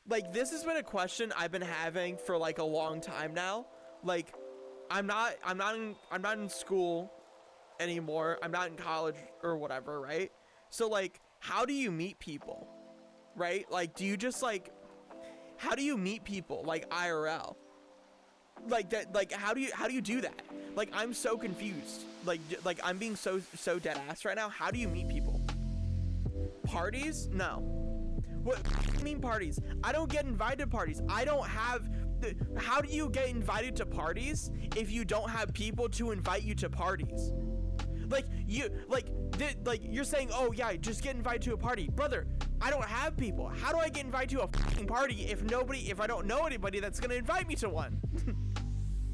like, this has been a question I've been having for like a long time now. Like, I'm not in school anymore. I'm not in college or whatever, right? So like, how do you meet people, right? Like, do you just like, how do you meet people like IRL? Like that, like how do you do that? Like, I'm so confused. Like I'm being so dead ass right now. How do you meet people? Parties? No. What do you mean parties? I don't get invited to parties. I don't have how do you get invited to parties if you don't have people to invite you to parties? Like you're saying, oh yeah, just get invited to a party. Brother, I don't have people. How do I get invited to a fucking party if I don't know anybody that's gonna invite me to one?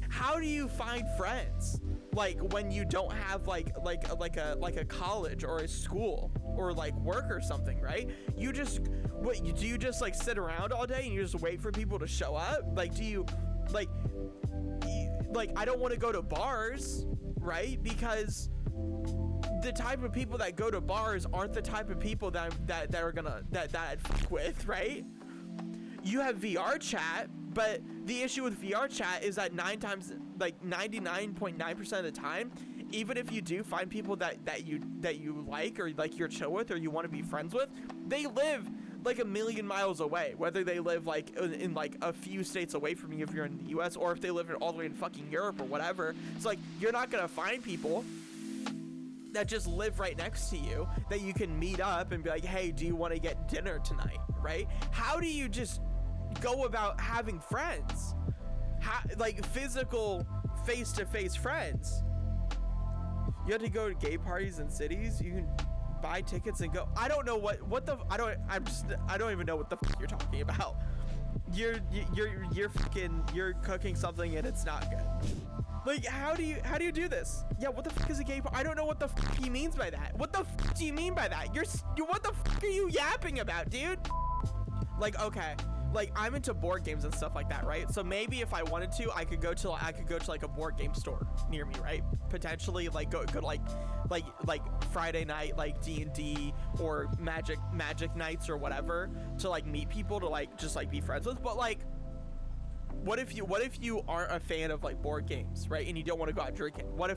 How do you find friends? Like, when you don't have like a college or a school or like work or something, right? You just, what, do you just like sit around all day and you just wait for people to show up? Like, do you like I don't want to go to bars, right? Because the type of people that go to bars aren't the type of people that are gonna that I'd fuck with, right? You have VR chat, but the issue with VR chat is that 99.9% of the time, even if you do find people that you like or like you're chill with or you want to be friends with, they live like a million miles away, whether they live like in like a few states away from you if you're in the US, or if they live all the way in fucking Europe or whatever. It's like, you're not gonna find people that just live right next to you that you can meet up and be like, hey, do you want to get dinner tonight, right? How do you just go about having friends? Like physical face-to-face friends? You have to go to gay parties in cities. You can buy tickets and go. I don't know what the I don't even know what the fuck you're talking about. You're cooking something and it's not good. Like, how do you do this? Yeah, what the fuck is a gay party? I don't know what the fuck he means by that. What the fuck do you mean by that? You're what the fuck are you yapping about, dude? Like, okay, like, I'm into board games and stuff like that, right? So maybe if I wanted to, I could go to like a board game store near me, right? Potentially, like go like Friday night, like D&D or magic nights or whatever, to like meet people to like just like be friends with. But like, what if you aren't a fan of like board games, right? And you don't want to go out drinking? What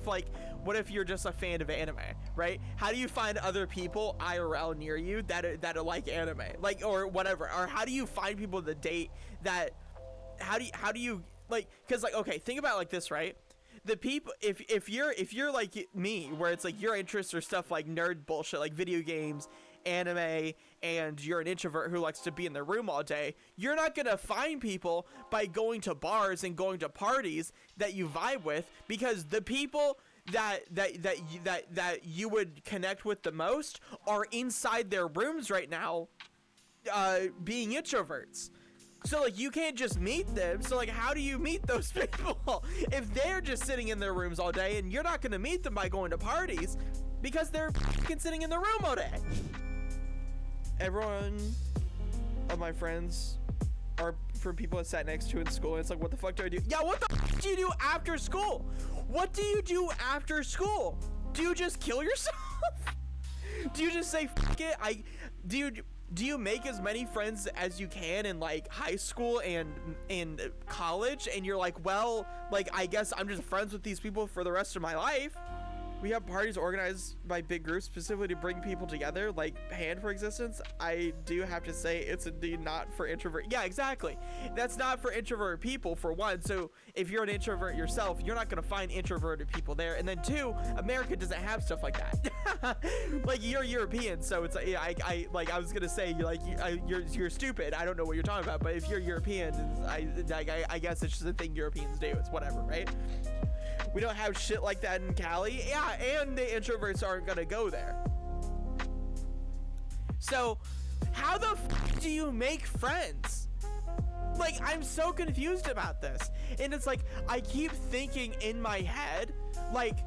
if you're just a fan of anime, right? How do you find other people IRL near you that are like anime, like, or whatever? Or how do you find people to date that? How do you like? Because like, okay, think about it like this, right? The people, if you're like me, where it's like your interests are stuff like nerd bullshit, like video games, anime, and you're an introvert who likes to be in their room all day, you're not gonna find people by going to bars and going to parties that you vibe with, because the people that you would connect with the most are inside their rooms right now, being introverts. So like, you can't just meet them. So like, how do you meet those people if they're just sitting in their rooms all day? And you're not gonna meet them by going to parties because they're fucking sitting in their room all day. Everyone of my friends are from people I sat next to in school, and it's like, what the fuck do I do? Yeah, what the fuck do you do after school? What do you do after school? Do you just kill yourself? Do you just say fuck it? Do you make as many friends as you can in like high school and in college, and you're like, well, like, I guess I'm just friends with these people for the rest of my life? We have parties organized by big groups specifically to bring people together, like Hand for Existence. I do have to say, it's indeed not for introvert. Yeah, exactly. That's not for introvert people, for one. So if you're an introvert yourself, you're not going to find introverted people there. And then two, America doesn't have stuff like that. Like, you're European, so it's like, I was going to say, you're stupid. I don't know what you're talking about. But if you're European, I guess it's just a thing Europeans do. It's whatever, right? We don't have shit like that in Cali. Yeah, and the introverts aren't gonna go there. So, how the fuck do you make friends? Like, I'm so confused about this. And it's like, I keep thinking in my head, like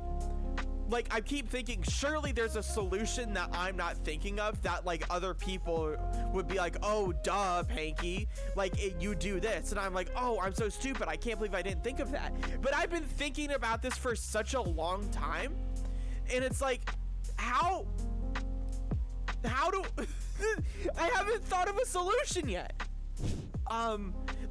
I keep thinking, surely there's a solution that I'm not thinking of, that like other people would be like, oh, duh, Panky, like, you do this. And I'm like, oh, I'm so stupid. I can't believe I didn't think of that. But I've been thinking about this for such a long time. And it's like, how do I haven't thought of a solution yet.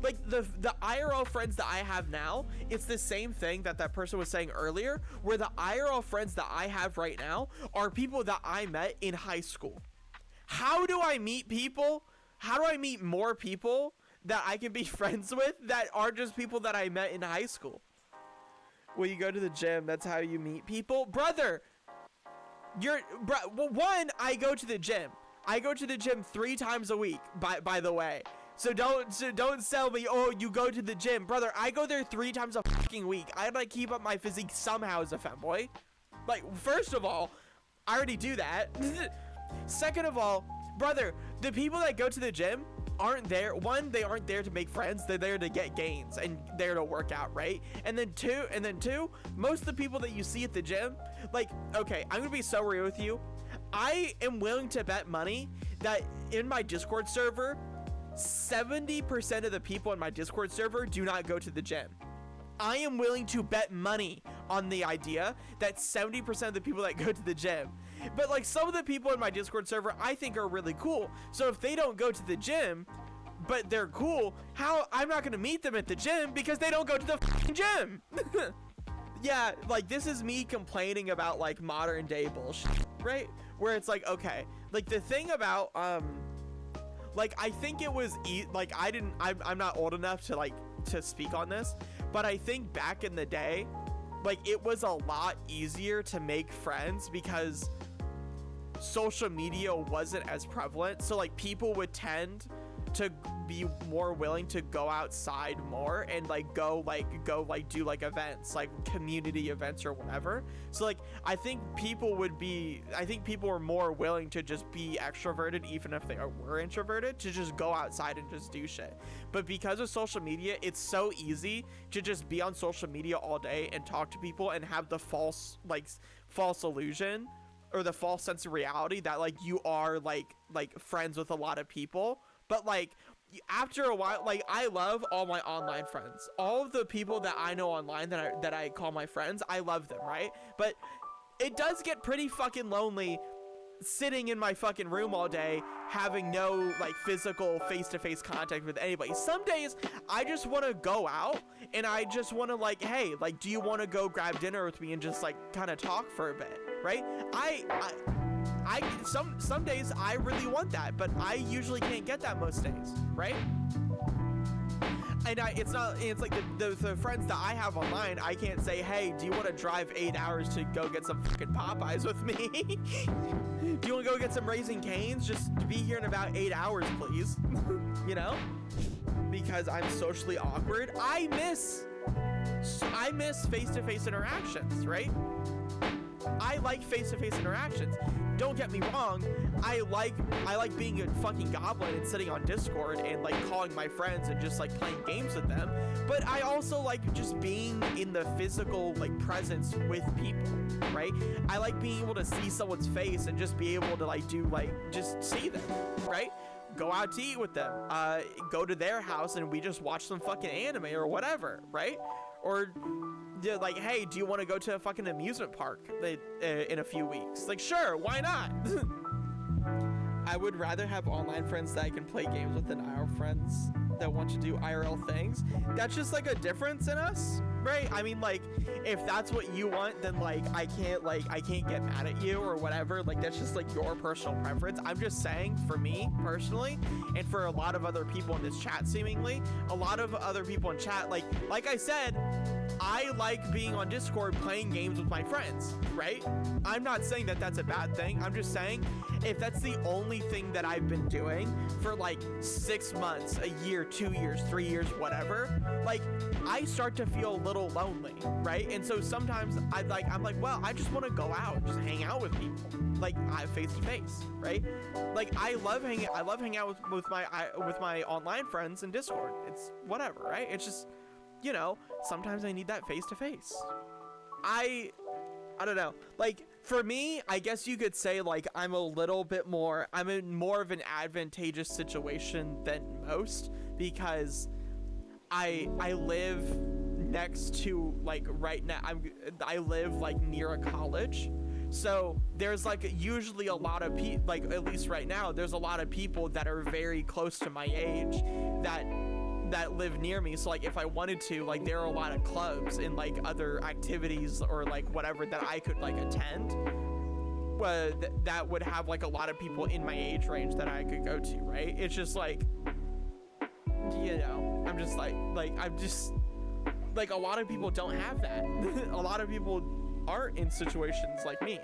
like the IRL friends that I have now, it's the same thing that person was saying earlier, where the IRL friends that I have right now are people that I met in high school. How do I meet people? How do I meet more people that I can be friends with that are just people that I met in high school? Well, you go to the gym, that's how you meet people. Brother, well, one, I go to the gym. I go to the gym 3 times a week, by the way. So don't sell me, oh, you go to the gym. Brother, I go there 3 times a fucking week. I like keep up my physique somehow as a femboy. Like, first of all, I already do that. Second of all, brother, the people that go to the gym aren't there. One, they aren't there to make friends. They're there to get gains and there to work out, right? And then two, most of the people that you see at the gym, like, okay, I'm gonna be so real with you. I am willing to bet money that in my Discord server, 70% of the people in my Discord server do not go to the gym. I am willing to bet money on the idea that 70% of the people that go to the gym. But like some of the people in my Discord server I think are really cool. So if they don't go to the gym, but they're cool, how I'm not gonna meet them at the gym because they don't go to the fucking gym. Yeah, like this is me complaining about like modern day bullshit, right? Where it's like, okay, like the thing about like I think it was like I'm not old enough to like to speak on this, but I think back in the day, like it was a lot easier to make friends because social media wasn't as prevalent. So like people would tend to be more willing to go outside more and like go do like events, like community events or whatever. So like I think people were more willing to just be extroverted even if they were introverted, to just go outside and just do shit. But because of social media, it's so easy to just be on social media all day and talk to people and have the false illusion or the false sense of reality that like you are like friends with a lot of people. But like after a while, like I love all my online friends, all of the people that I know online that I call my friends. I love them, right? But it does get pretty fucking lonely sitting in my fucking room all day having no like physical face-to-face contact with anybody. Some days I just want to go out and I just want to like, hey, like, do you want to go grab dinner with me and just like kind of talk for a bit, right? Some days I really want that, but I usually can't get that most days, right? And it's like the friends that I have online, I can't say, hey, do you want to drive 8 hours to go get some fucking Popeyes with me? Do you want to go get some Raising Cane's? Just be here in about 8 hours, please. You know? Because I'm socially awkward. I miss face-to-face interactions, right? I like face-to-face interactions. Don't get me wrong, I like being a fucking goblin and sitting on Discord and like calling my friends and just like playing games with them. But I also like just being in the physical like presence with people, right? I like being able to see someone's face and just be able to like do like just see them, right? Go out to eat with them, go to their house and we just watch some fucking anime or whatever, right? Or like, hey, do you want to go to a fucking amusement park in a few weeks? Like, sure, why not? I would rather have online friends that I can play games with than IRL friends that want to do IRL things. That's just like a difference in us, right? I mean, like, if that's what you want, then like I can't get mad at you or whatever. Like, that's just like your personal preference. I'm just saying, for me personally, and for a lot of other people in this chat, seemingly a lot of other people in chat, like I said, I like being on Discord playing games with my friends, right? I'm not saying that that's a bad thing. I'm just saying if that's the only thing that I've been doing for like 6 months, a year, 2 years, 3 years, whatever, like I start to feel a little lonely, right? And so sometimes I'm like, well, I just want to go out and just hang out with people, like face to face, right? Like I love hanging out with my online friends in Discord. It's whatever, right? It's just, you know, sometimes I need that face to face. I don't know. Like for me, I guess you could say like I'm in more of an advantageous situation than most because I live next to like right now I live like near a college. So there's like usually a lot of people, like at least right now, there's a lot of people that are very close to my age that that live near me, so like if I wanted to, like there are a lot of clubs and like other activities or like whatever that I could like attend, that would have like a lot of people in my age range that I could go to, right? It's just like, you know, I'm just like I'm just like, a lot of people don't have that. A lot of people aren't in situations like me.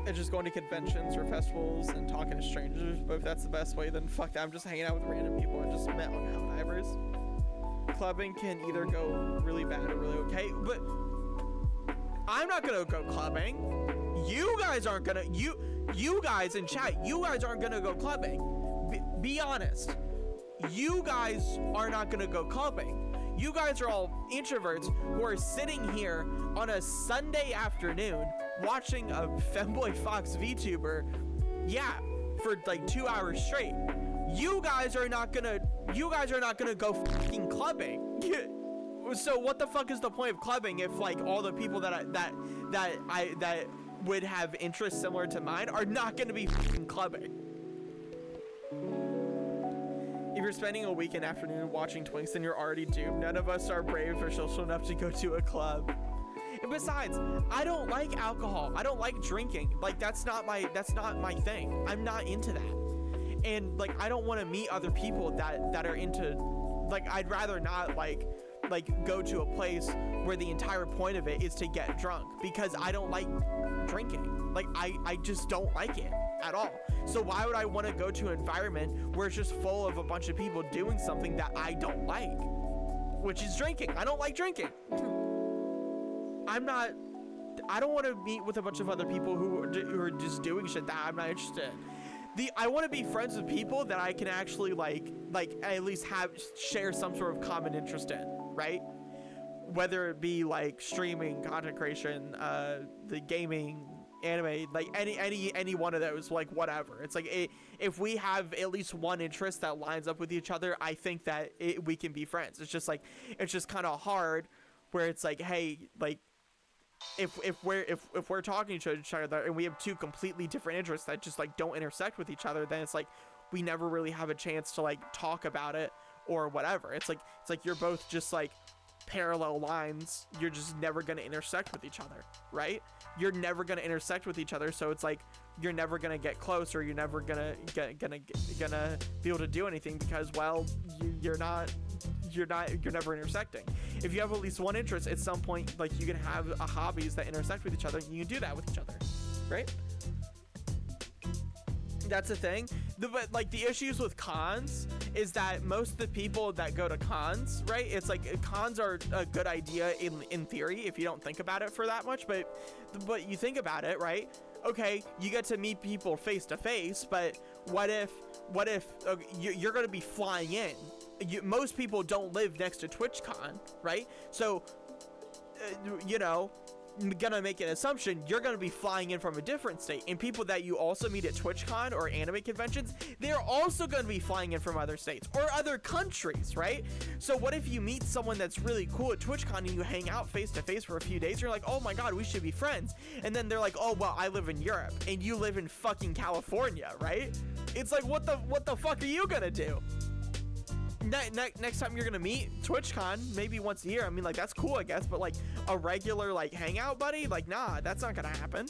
It's just going to conventions or festivals and talking to strangers, but if that's the best way, then fuck that. I'm just hanging out with random people I just met on Helldivers. Clubbing can either go really bad or really okay, but I'm not gonna go clubbing. You guys aren't gonna, you guys in chat, you guys aren't gonna go clubbing. Be honest. You guys are not gonna go clubbing. You guys are all introverts who are sitting here on a Sunday afternoon watching a Femboy Fox VTuber, yeah, for like 2 hours straight. You guys are not gonna go fucking clubbing. So what the fuck is the point of clubbing if like all the people that would have interests similar to mine are not gonna be fucking clubbing? If you're spending a weekend afternoon watching Twinks, then you're already doomed. None of us are brave or social enough to go to a club. And besides, I don't like alcohol. I don't like drinking. Like that's not my thing. I'm not into that. And like I don't want to meet other people that are into, like I'd rather not like go to a place where the entire point of it is to get drunk, because I don't like drinking. Like I just don't like it at all. So why would I want to go to an environment where it's just full of a bunch of people doing something that I don't like, which is drinking? I don't like drinking. I don't want to meet with a bunch of other people who are just doing shit that I'm not interested in. I want to be friends with people that I can actually like at least share some sort of common interest in, right? Whether it be like streaming, content creation, the gaming, anime, like any one of those, like whatever. It's like if we have at least one interest that lines up with each other, I think that we can be friends. It's just like, it's just kind of hard where it's like, hey, like if we're talking to each other and we have two completely different interests that just like don't intersect with each other, then it's like we never really have a chance to like talk about it or whatever. It's like you're both just like parallel lines. You're just never going to intersect with each other, right? You're never going to intersect with each other, so it's like you're never going to get close, or you're never gonna be able to do anything because, well, you're never intersecting. If you have at least one interest, at some point, like, you can have hobbies that intersect with each other, and you can do that with each other, right? That's the thing. But like the issues with cons is that most of the people that go to cons, right, it's like cons are a good idea in theory if you don't think about it for that much, but you think about it, right? Okay, you get to meet people face to face, but what if okay, you're going to be flying in? Most people don't live next to TwitchCon, right? So you know, I'm gonna make an assumption you're gonna be flying in from a different state, and people that you also meet at TwitchCon or anime conventions, they're also gonna be flying in from other states or other countries, right? So what if you meet someone that's really cool at TwitchCon and you hang out face to face for a few days, and you're like, oh my god, we should be friends, and then they're like, oh well, I live in Europe and you live in fucking California, right? It's like, what the fuck are you gonna do? Next time you're gonna meet, TwitchCon, maybe once a year. I mean, like, that's cool, I guess, but like a regular like hangout buddy, like, nah, that's not gonna happen.